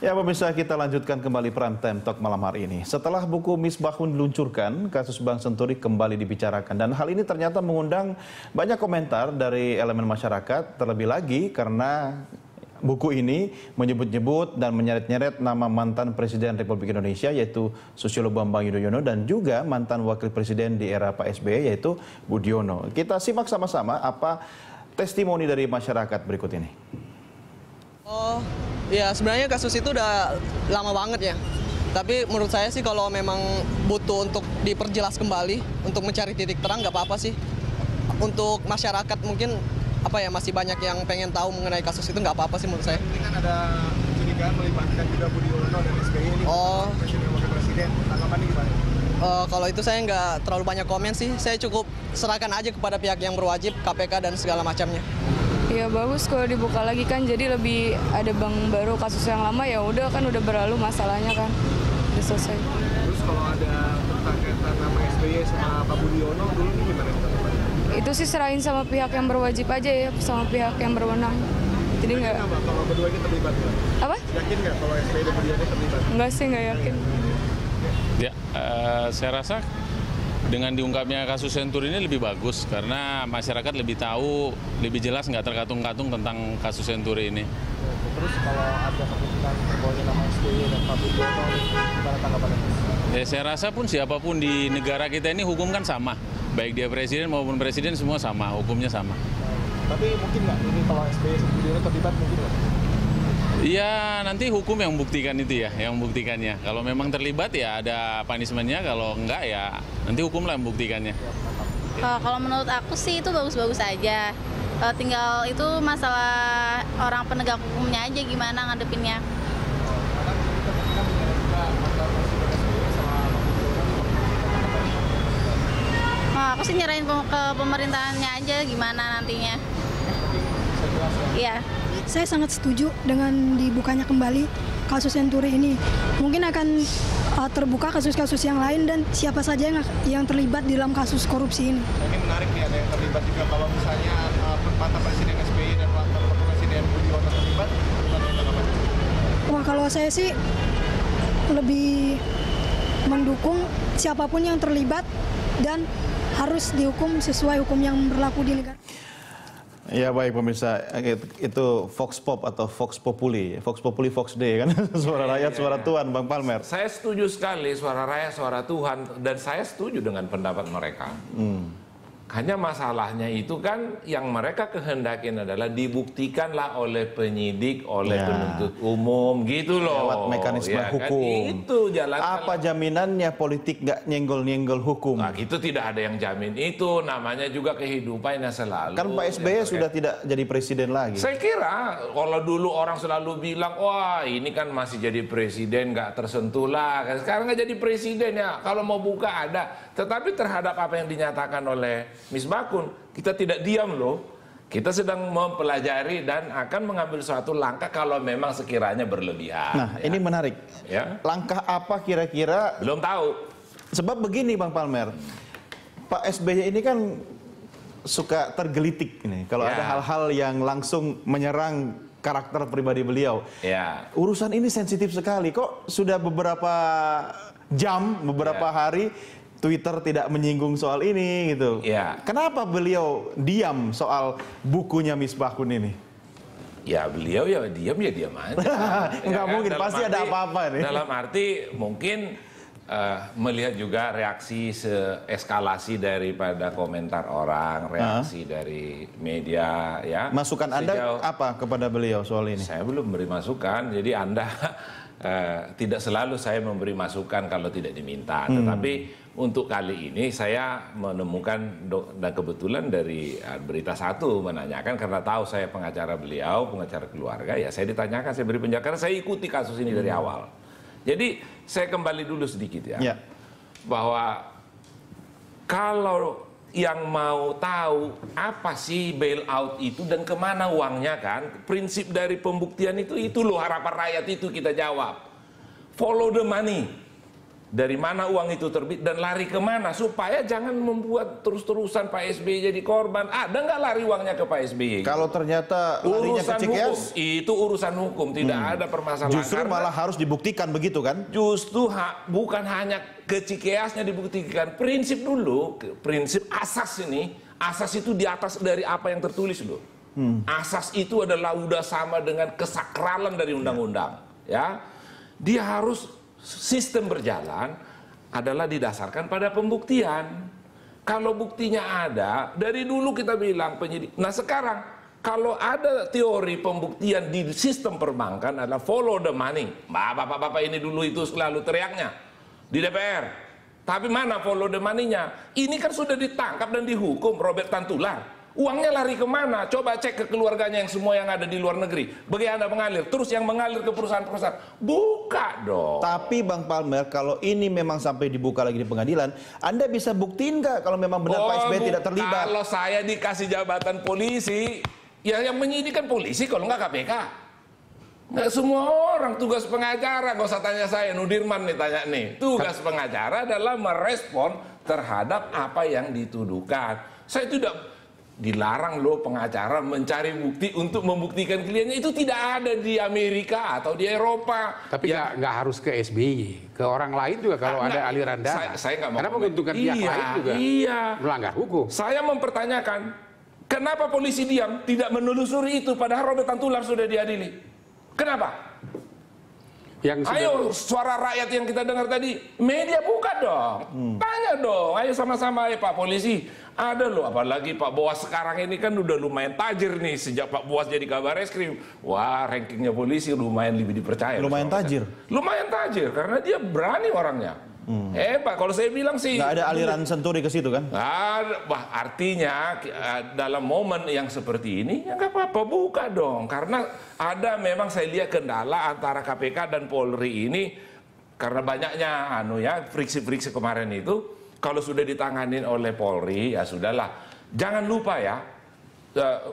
Ya pemirsa, kita lanjutkan kembali Prime Time Talk malam hari ini. Setelah buku Misbahun diluncurkan, kasus Bank Senturi kembali dibicarakan. Dan hal ini ternyata mengundang banyak komentar dari elemen masyarakat. Terlebih lagi karena buku ini menyebut-nyebut dan menyeret-nyeret nama mantan Presiden Republik Indonesia yaitu Susilo Bambang Yudhoyono dan juga mantan Wakil Presiden di era Pak SBY yaitu Budiono. Kita simak sama-sama apa testimoni dari masyarakat berikut ini. Oh, ya sebenarnya kasus itu udah lama banget ya. Tapi menurut saya sih kalau memang butuh untuk diperjelas kembali, untuk mencari titik terang nggak apa-apa sih. Untuk masyarakat mungkin masih banyak yang pengen tahu mengenai kasus itu, nggak apa-apa sih menurut saya. Ini kan ada curigaan melibatkan juga Budiono dan SBY ini. Presiden Wakil Presiden, tanggapannya gimana? Kalau itu saya nggak terlalu banyak komen sih. Saya cukup serahkan aja kepada pihak yang berwajib, KPK dan segala macamnya. Ya bagus kalau dibuka lagi kan, jadi lebih ada bank baru. Kasus yang lama ya udah kan udah berlalu masalahnya kan, udah selesai. Terus kalau ada kaitan nama SBY sama Pak Budiono dulu ini gimana? Itu sih serahin sama pihak yang berwajib aja ya, sama pihak yang berwenang. Jadi nggak. Kalau berdua ini terlibat ya? Apa? Yakin nggak kalau SBY dan Budiono terlibat? Enggak sih, nggak yakin. Ya, saya rasa dengan diungkapnya kasus Senturi ini lebih bagus karena masyarakat lebih tahu, lebih jelas nggak terkatung-katung tentang kasus Senturi ini. Terus kalau ada kemungkinan terbawanya nama SBY dan Pak Budiono, gimana tanggapannya? Ya, saya rasa pun siapapun di negara kita ini hukum kan sama, baik dia presiden maupun presiden semua sama, hukumnya sama. Tapi mungkin nggak ini kalau SBY dan Budiono terlibat mungkin nggak? Iya, nanti hukum yang membuktikan itu ya, yang membuktikannya. Kalau memang terlibat ya ada punishment-nya, kalau enggak ya nanti hukumlah yang membuktikannya. Kalau menurut aku sih itu bagus-bagus aja. Tinggal itu masalah orang penegak hukumnya aja gimana ngadepinnya. Aku sih nyerahin ke pemerintahannya aja gimana nantinya. Iya. Saya sangat setuju dengan dibukanya kembali kasus Senturi ini. Mungkin akan terbuka kasus-kasus yang lain dan siapa saja yang terlibat di dalam kasus korupsi ini. Ini menarik nih, ada yang terlibat juga kalau misalnya mantan Presiden SBY dan mantan Wakil Presiden Budiono terlibat. Wah, kalau saya sih lebih mendukung siapapun yang terlibat dan harus dihukum sesuai hukum yang berlaku di negara. Ya baik pemirsa, itu Vox Pop atau Vox Populi, Vox Day kan, suara rakyat, suara Tuhan, Bang Palmer. Saya setuju sekali suara rakyat, suara Tuhan, dan saya setuju dengan pendapat mereka. Hanya masalahnya itu kan yang mereka kehendakin adalah dibuktikanlah oleh penyidik, oleh penuntut umum, gitu loh. Lewat mekanisme hukum. Kan itu jalan. Apa jaminannya politik nggak nyenggol-nyenggol hukum? Nah, itu tidak ada yang jamin itu. Namanya juga kehidupannya selalu. Kan Pak SBY sudah tidak jadi presiden lagi. Saya kira kalau dulu orang selalu bilang, wah ini kan masih jadi presiden nggak tersentuh lah. Sekarang nggak jadi presiden ya. Kalau mau buka ada. Tetapi terhadap apa yang dinyatakan oleh Misbahun, kita tidak diam loh. Kita sedang mempelajari dan akan mengambil suatu langkah kalau memang sekiranya berlebihan. Nah, ini menarik. Ya. Langkah apa kira-kira? Belum tahu. Sebab begini Bang Palmer, Pak SBY ini kan suka tergelitik ini. Kalau ada hal-hal yang langsung menyerang karakter pribadi beliau. Ya. Urusan ini sensitif sekali. Kok sudah beberapa jam, beberapa hari Twitter tidak menyinggung soal ini gitu. Ya. Kenapa beliau diam soal bukunya Misbahun ini? Ya beliau ya diam aja. Nggak mungkin, pasti ada apa-apa nih. Dalam arti mungkin melihat juga reaksi eskalasi daripada komentar orang, reaksi dari media ya. Masukan Anda apa kepada beliau soal ini? Saya belum beri masukan, jadi Anda tidak selalu saya memberi masukan kalau tidak diminta. Tetapi untuk kali ini saya menemukan dan kebetulan dari Berita Satu menanyakan karena tahu saya pengacara beliau, pengacara keluarga, ya saya ditanyakan, saya beri penjelasan karena saya ikuti kasus ini dari awal. Jadi saya kembali dulu sedikit ya. Bahwa kalau yang mau tahu apa sih bailout itu dan kemana uangnya kan, prinsip dari pembuktian itu loh harapan rakyat itu kita jawab. Follow the money. dari mana uang itu terbit dan lari kemana, supaya jangan membuat terus-terusan Pak SBY jadi korban. Ada nggak lari uangnya ke Pak SBY? Kalau ternyata larinya ke Cikeas, itu urusan hukum, tidak ada permasalahan. justru malah harus dibuktikan begitu kan? Justru bukan hanya ke Cikeasnya dibuktikan. Prinsip dulu, prinsip asas ini, asas itu di atas dari apa yang tertulis loh. Asas itu adalah udah sama dengan kesakralan dari undang-undang. Ya, dia harus sistem berjalan adalah didasarkan pada pembuktian. Kalau buktinya ada, dari dulu kita bilang penyidik. Nah sekarang, kalau ada teori pembuktian di sistem perbankan adalah follow the money. Bapak-bapak ini dulu itu selalu teriaknya di DPR. Tapi mana follow the money-nya? Ini kan sudah ditangkap dan dihukum Robert Tantular. Uangnya lari kemana? Coba cek ke keluarganya yang semua yang ada di luar negeri. Bagaimana mengalir? Terus yang mengalir ke perusahaan-perusahaan. Buka dong. Tapi Bang Palmer, kalau ini memang sampai dibuka lagi di pengadilan, Anda bisa buktiin nggak kalau memang benar Pak SBY tidak terlibat? Kalau saya dikasih jabatan polisi, ya yang menyidik kan polisi, kalau nggak KPK. Nggak semua orang tugas pengacara, nggak usah tanya saya, Nudirman nih tanya nih. Tugas pengacara adalah merespon terhadap apa yang dituduhkan. Saya tidak dilarang loh pengacara mencari bukti untuk membuktikan kliennya, itu tidak ada di Amerika atau di Eropa. Tapi ya, nggak harus ke SBY, ke orang lain juga kalau ada aliran dana. Saya nggak mau. Karena menguntungkan pihak lain juga melanggar hukum. Saya mempertanyakan, kenapa polisi diam tidak menelusuri itu padahal Robert Tantular sudah diadili? Kenapa? Ayo suara rakyat yang kita dengar tadi, media buka dong, tanya dong, ayo sama-sama ya Pak polisi, ada loh, apalagi Pak Boas sekarang ini kan udah lumayan tajir nih sejak Pak Boas jadi kabar eskrim, wah rankingnya polisi lumayan lebih dipercaya. Lumayan tajir? Lumayan tajir, karena dia berani orangnya. Pak, kalau saya bilang sih nggak ada aliran senturi ke situ kan? Artinya dalam momen yang seperti ini ya nggak apa-apa, buka dong, karena ada memang saya lihat kendala antara KPK dan Polri ini karena banyaknya friksi-friksi kemarin itu. Kalau sudah ditanganin oleh Polri ya sudahlah, jangan lupa ya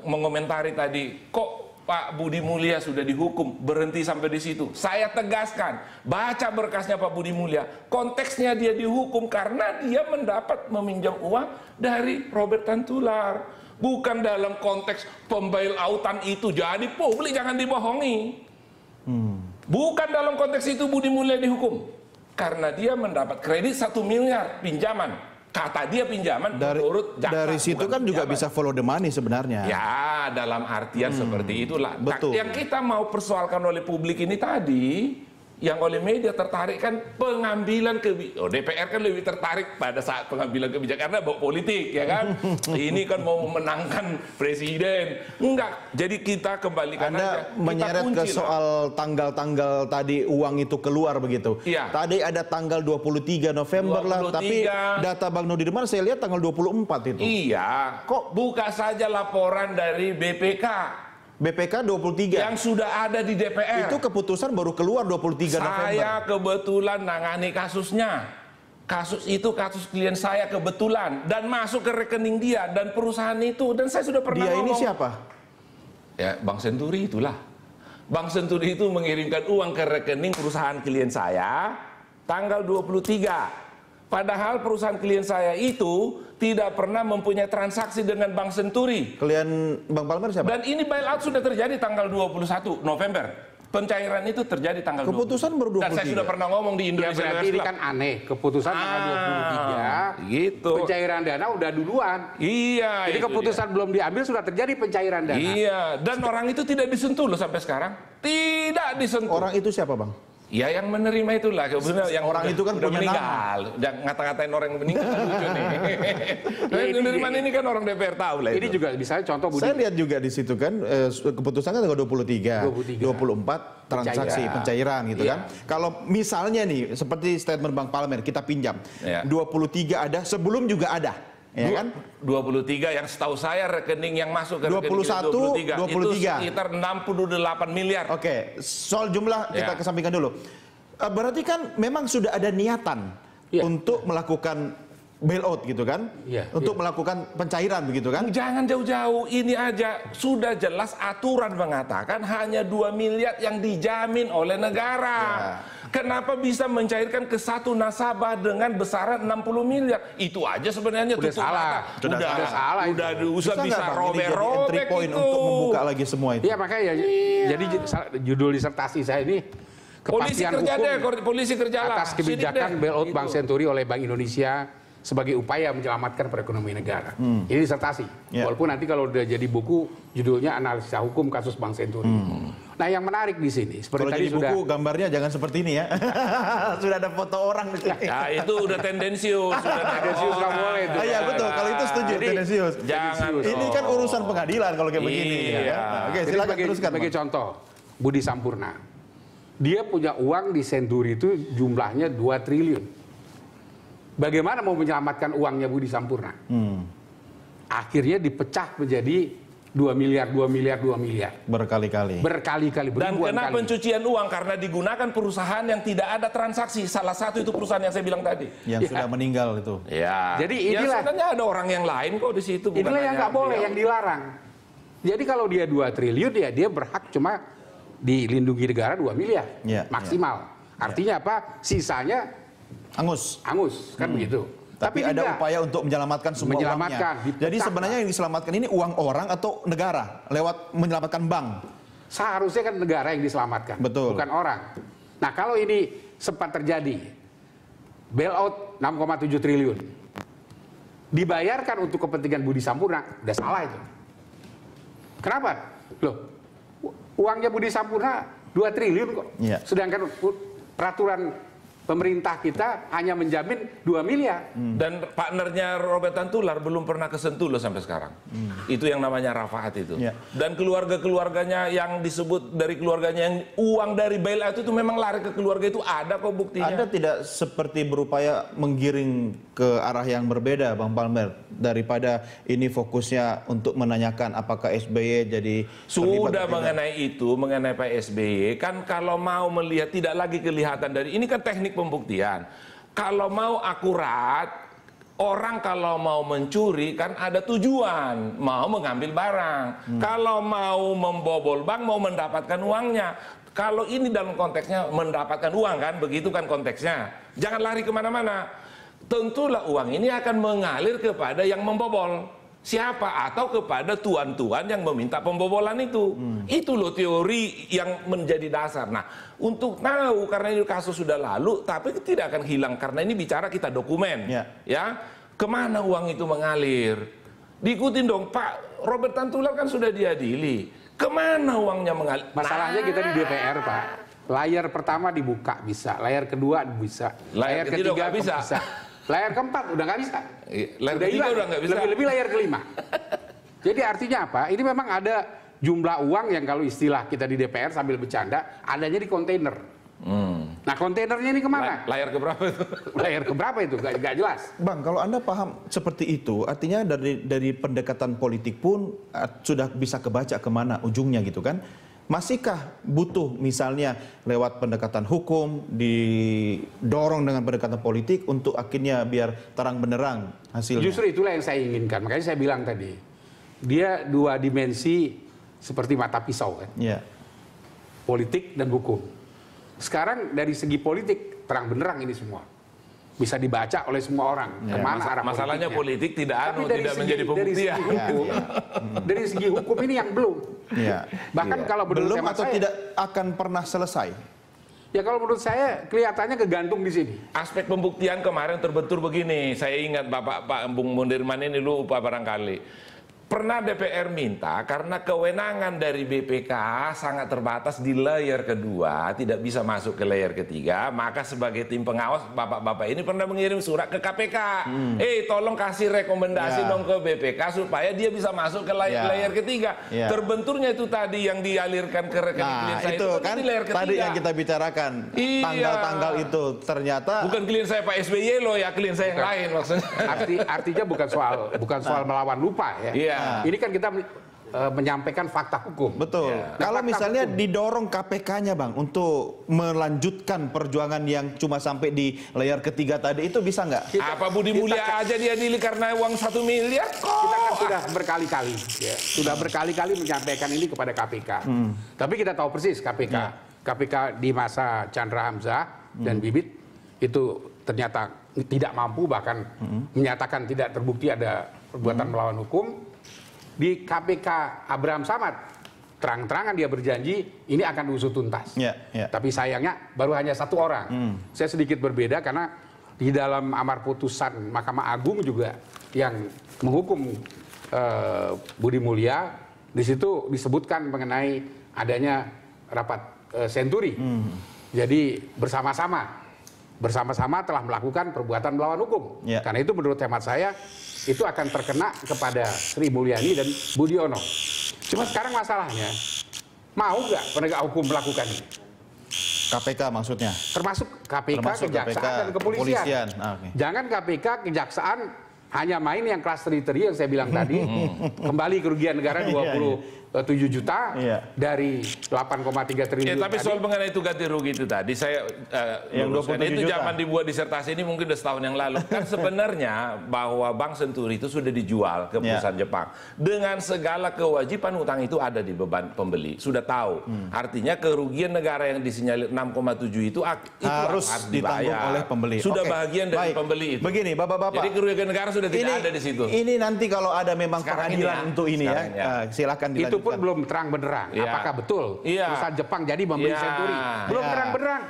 mengomentari tadi kok Pak Budi Mulya sudah dihukum, berhenti sampai di situ. Saya tegaskan, baca berkasnya Pak Budi Mulya. Konteksnya dia dihukum karena dia meminjam uang dari Robert Tantular. Bukan dalam konteks pembail-outan itu. Jadi publik jangan dibohongi. Bukan dalam konteks itu Budi Mulya dihukum. Karena dia mendapat kredit 1 miliar pinjaman. Kata dia pinjaman menurut jaksa. Dari situ kan juga bisa follow the money sebenarnya. Ya, dalam artian seperti itulah. Betul. Yang kita mau persoalkan oleh publik ini tadi, yang oleh media tertarik kan pengambilan DPR kan lebih tertarik pada saat pengambilan kebijakan karena bawa politik, ya kan? Ini kan mau memenangkan presiden. Enggak. Jadi kita kembalikan Anda aja. menyeret ke soal tanggal-tanggal tadi uang itu keluar begitu. Iya. Tadi ada tanggal 23 November 23. Lah, tapi data Bang Nudirman saya lihat tanggal 24 itu. Iya. Kok buka saja laporan dari BPK 23 yang sudah ada di DPR. Itu keputusan baru keluar 23 November. Saya kebetulan nangani kasusnya. Kasus itu kasus klien saya kebetulan dan masuk ke rekening dia dan perusahaan itu, dan saya sudah pernah ngomong. Dia ini siapa? Ya, Bank Senturi itulah. Bank Senturi itu mengirimkan uang ke rekening perusahaan klien saya tanggal 23. Padahal perusahaan klien saya itu tidak pernah mempunyai transaksi dengan Bank Senturi. Klien Bang Palmer siapa? Dan ini bailout sudah terjadi tanggal 21 November. Pencairan itu terjadi tanggal 23. Keputusan baru 23. Dan saya sudah pernah ngomong di Indonesia. Ya berarti ini kan aneh. Keputusan tanggal 23. Gitu. Pencairan dana udah duluan. Iya. Jadi keputusan belum diambil sudah terjadi pencairan dana. Iya. Dan orang itu tidak disentuh loh sampai sekarang. Tidak disentuh. Orang itu siapa Bang? Ya yang menerima itulah, kebetulan yang orang itu kan udah punya meninggal. Jangan ngata-ngatain orang yang meninggal lucu nih. Nudirman ini kan orang DPR tahu lah. Ini juga misalnya contoh Budi. Saya lihat juga di situ kan keputusan kan tanggal 23, 24 transaksi pencairan gitu kan. Kalau misalnya nih seperti statement Bang Palmer kita pinjam 23 ada, sebelum juga ada. Ya kan? 23 yang setahu saya rekening yang masuk ke rekening 23 itu sekitar 68 miliar. Oke, soal jumlah kita kesampingkan dulu. Berarti kan memang sudah ada niatan untuk melakukan bailout gitu kan, untuk melakukan pencairan begitu kan? Jangan jauh-jauh, ini aja sudah jelas aturan mengatakan hanya 2 miliar yang dijamin oleh negara. Kenapa bisa mencairkan ke satu nasabah dengan besaran 60 miliar? Itu aja sebenarnya udah salah. Udah salah. Udah bisa entry robek-robek point itu. untuk membuka lagi semua itu. Iya makanya jadi judul disertasi saya ini kepastian hukum polisi kerja atas kebijakan bailout Bank Senturi oleh Bank Indonesia sebagai upaya menyelamatkan perekonomian negara. Ini disertasi. Walaupun nanti kalau udah jadi buku judulnya analisa hukum kasus Bank Senturi. Nah, yang menarik di sini seperti kalau tadi jadi buku gambarnya jangan seperti ini ya. Sudah ada foto orang di sini. Nah, itu udah tendensius, nggak boleh itu. Iya betul, kalau itu setuju tendensius. Jangan. Ini kan urusan pengadilan kalau kayak begini. Oke, silakan teruskan. Sebagai contoh, Budi Sampurna. Dia punya uang di Senturi itu jumlahnya 2 triliun. Bagaimana mau menyelamatkan uangnya Budi Sampurna? Akhirnya dipecah menjadi 2 miliar. Berkali-kali. Dan kena pencucian uang karena digunakan perusahaan yang tidak ada transaksi. Salah satu itu perusahaan yang saya bilang tadi. Yang sudah meninggal itu. Ya. Jadi inilah. Sebenarnya ada orang yang lain kok di situ. Inilah yang nggak boleh, yang dilarang. Jadi kalau dia 2 triliun ya dia berhak cuma dilindungi negara 2 miliar maksimal. Artinya apa? Sisanya angus kan begitu. Tapi ada upaya untuk menyelamatkan semua uangnya. Jadi sebenarnya yang diselamatkan ini uang orang atau negara lewat menyelamatkan bank. Seharusnya kan negara yang diselamatkan, bukan orang. Nah kalau ini sempat terjadi bailout 6,7 triliun dibayarkan untuk kepentingan Budi Sampurna, udah salah itu. Kenapa? Loh, uangnya Budi Sampurna 2 triliun kok. Sedangkan peraturan pemerintah kita hanya menjamin 2 miliar. Dan partnernya Robert Tantular belum pernah kesentuh loh sampai sekarang. Itu yang namanya Rafaat itu. Dan keluarga-keluarganya yang disebut dari keluarganya yang uang dari bailout itu memang lari ke keluarga itu ada kok buktinya. Anda tidak seperti berupaya menggiring ke arah yang berbeda Bang Palmer daripada ini fokusnya untuk menanyakan apakah SBY jadi sudah mengenai itu, mengenai Pak SBY kan kalau mau melihat tidak lagi kelihatan dari ini kan teknik pembuktian. Kalau mau akurat, orang kalau mau mencuri kan ada tujuan, mau mengambil barang. Kalau mau membobol bank, mau mendapatkan uangnya. Kalau ini dalam konteksnya mendapatkan uang kan, begitu kan konteksnya. Jangan lari kemana-mana. Tentulah uang ini akan mengalir kepada yang membobol. Siapa? Atau kepada tuan-tuan yang meminta pembobolan itu. Itu loh teori yang menjadi dasar. Nah, untuk tahu karena ini kasus sudah lalu, tapi tidak akan hilang karena ini bicara kita dokumen. Ya, kemana uang itu mengalir? Diikutin dong, Pak Robert Tantular kan sudah diadili. Kemana uangnya mengalir? Masalahnya kita di DPR, Pak. Layar pertama dibuka bisa, layar kedua bisa, layar ketiga bisa. Layar keempat udah nggak bisa. Layar ketiga udah nggak bisa. Lebih-lebih layar kelima. Jadi artinya apa? Ini memang ada jumlah uang yang kalau istilah kita di DPR sambil bercanda, adanya di kontainer. Nah kontainernya ini kemana? Layar keberapa itu? Layar keberapa itu? Nggak jelas. Bang, kalau Anda paham seperti itu, artinya dari pendekatan politik pun sudah bisa kebaca kemana ujungnya gitu kan? Masihkah butuh misalnya lewat pendekatan hukum, didorong dengan pendekatan politik untuk akhirnya biar terang benderang hasilnya? Justru itulah yang saya inginkan. Makanya saya bilang tadi, dia 2 dimensi seperti mata pisau kan? Politik dan hukum. Sekarang dari segi politik, terang benderang ini semua. Bisa dibaca oleh semua orang. Kemana arah masalahnya politik tidak menjadi Dari pembuktian. segi hukum, dari segi hukum ini yang belum. Bahkan kalau belum atau tidak akan pernah selesai. Ya kalau menurut saya kelihatannya kegantung di sini. Aspek pembuktian kemarin terbentur begini. Saya ingat Pak Bung Mundirman ini lupa barangkali. Pernah DPR minta karena kewenangan dari BPK sangat terbatas di layer kedua, tidak bisa masuk ke layer ketiga, maka sebagai tim pengawas bapak-bapak ini pernah mengirim surat ke KPK. Tolong kasih rekomendasi dong ke BPK supaya dia bisa masuk ke layer ketiga. Terbenturnya itu tadi yang dialirkan ke rekening klien saya itu kan di layer ketiga. Tadi yang kita bicarakan, tanggal-tanggal itu ternyata bukan klien saya Pak SBY loh ya, klien saya yang lain maksudnya. Artinya bukan soal melawan lupa ya. Ini kan kita menyampaikan fakta hukum. Betul. Ya. Kalau Fakta misalnya hukum. didorong KPK-nya Bang untuk melanjutkan perjuangan yang cuma sampai di layar ketiga tadi, itu bisa nggak? Apa Budi Mulya aja dia diadili karena uang 1 miliar kok. Kita kan sudah berkali-kali, ya, sudah berkali-kali menyampaikan ini kepada KPK. Tapi kita tahu persis KPK, KPK di masa Chandra Hamzah dan Bibit itu ternyata tidak mampu, bahkan menyatakan tidak terbukti ada perbuatan melawan hukum. Di KPK Abraham Samad terang-terangan dia berjanji ini akan diusut tuntas. Tapi sayangnya baru hanya 1 orang. Saya sedikit berbeda karena di dalam amar putusan Mahkamah Agung juga yang menghukum Budi Mulya, di situ disebutkan mengenai adanya rapat senturi. Jadi bersama-sama telah melakukan perbuatan melawan hukum. Karena itu menurut hemat saya itu akan terkena kepada Sri Mulyani dan Budiono. Cuma sekarang masalahnya, mau nggak penegak hukum melakukan ini? KPK maksudnya? Termasuk KPK, Kejaksaan, dan Kepolisian. Jangan KPK, Kejaksaan hanya main yang kelas teri yang saya bilang tadi, kembali kerugian negara 27 juta dari 8,3 triliun. Tapi soal mengenai itu ganti rugi itu tadi, saya yang 27 itu juta. zaman dibuat disertasi ini mungkin udah setahun yang lalu. Kan sebenarnya bahwa Bank Senturi itu sudah dijual ke perusahaan Jepang. Dengan segala kewajiban utang itu ada di beban pembeli. Sudah tahu. Artinya kerugian negara yang disinyalir 6,7 itu harus ditanggung oleh pembeli. Sudah bagian dari pembeli itu. Begini, Bapak-bapak. Jadi kerugian negara sudah tidak ada di situ. Ini nanti kalau ada memang Sekarang pengadilan ini untuk ini silakan dilanjutkan. Itu pun belum terang benderang. Apakah betul perusahaan Jepang jadi membeli Senturi? Belum terang benderang.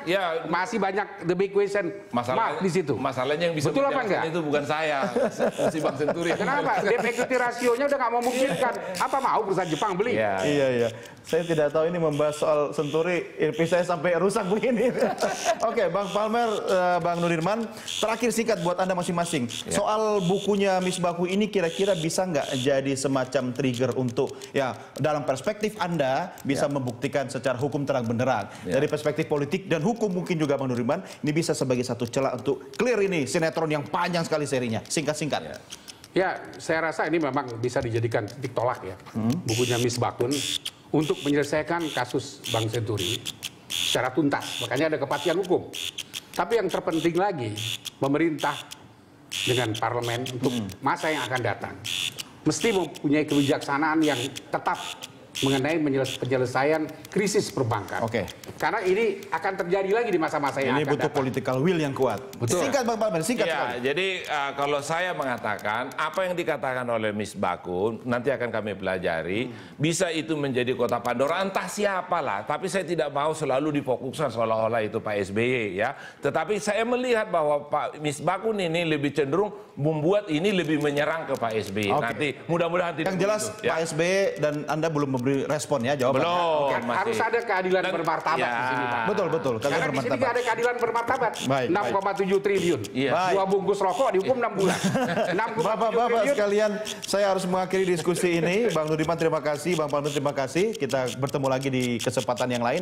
Masih banyak the big question mark di situ. Masalahnya yang bisa betul apa enggak? Itu bukan saya, si Bank Senturi. Kenapa? Debt equity rasionya udah nggak memungkinkan. Apa mau perusahaan Jepang beli? Iya. Saya tidak tahu ini membahas soal Senturi, IP saya sampai rusak begini. Oke, Bang Palmer, Bang Nurdirman, terakhir singkat buat Anda masing-masing. Soal bukunya Misbahu ini kira-kira bisa nggak jadi semacam trigger untuk dalam perspektif Anda bisa membuktikan secara hukum terang benderang. Dari perspektif politik dan hukum mungkin juga Bang Nurdirman, ini bisa sebagai satu celah untuk clear ini sinetron yang panjang sekali serinya. Singkat-singkat. Ya, saya rasa ini memang bisa dijadikan titik tolak ya. Bukunya Misbakun untuk menyelesaikan kasus Bank Senturi secara tuntas. Makanya ada kepastian hukum. Tapi yang terpenting lagi, pemerintah dengan parlemen untuk masa yang akan datang mesti mempunyai kebijaksanaan yang tetap mengenai penyelesaian krisis perbankan. Karena ini akan terjadi lagi di masa-masa yang akan datang. Ini butuh political will yang kuat. Betul. Singkat Bang Palmer, singkat sekali. Jadi kalau saya mengatakan apa yang dikatakan oleh Misbakun nanti akan kami pelajari, bisa itu menjadi kota Pandora entah siapalah, tapi saya tidak mau selalu difokuskan seolah-olah itu Pak SBY ya. Tetapi saya melihat bahwa Pak Misbakun ini lebih cenderung membuat ini lebih menyerang ke Pak SBY. Nanti mudah-mudahan tidak. Yang jelas Pak SBY dan Anda belum memberi respon ya jawabannya. Belum. Harus ada keadilan bermartabat di sini, Pak. Betul. Karena di sini nggak ada keadilan bermartabat. 6,7 triliun. 2 bungkus rokok dihukum 6 bulan. Bapak-bapak sekalian, saya harus mengakhiri diskusi ini. Bang Nurdirman terima kasih, Bang Palmer terima kasih. Kita bertemu lagi di kesempatan yang lain.